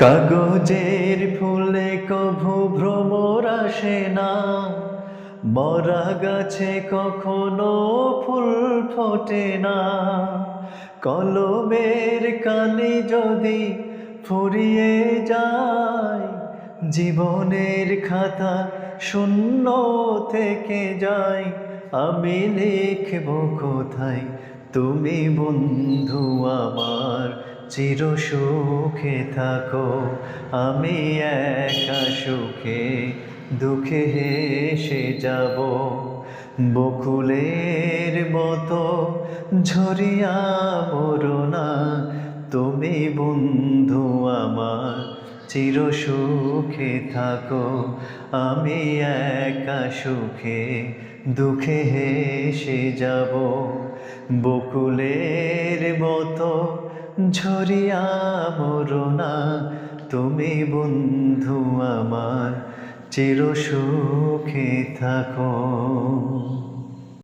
কাগজের ফুলে কভু ভ্রমর আসে না, মরা গাছে কখনো ফুল ফোটে না। কলমের কালি যদি ফুরিয়ে যায়, জীবনের খাতা শূন্য থেকে যায়। আমি লিখব কোথায়, তুমি বন্ধু আমার চির সুখে থাকো। আমি একা সুখে দুঃখে হেসে যাব, বকুলের মতো ঝরিয়া মরো না। তুমি বন্ধু আমার চির সুখে থাকো। আমি একা সুখে দুঃখে হেসে যাব, বকুলের মতো ঝরিয়া মরো না। তুমি বন্ধু আমার চির সুখে থাকো।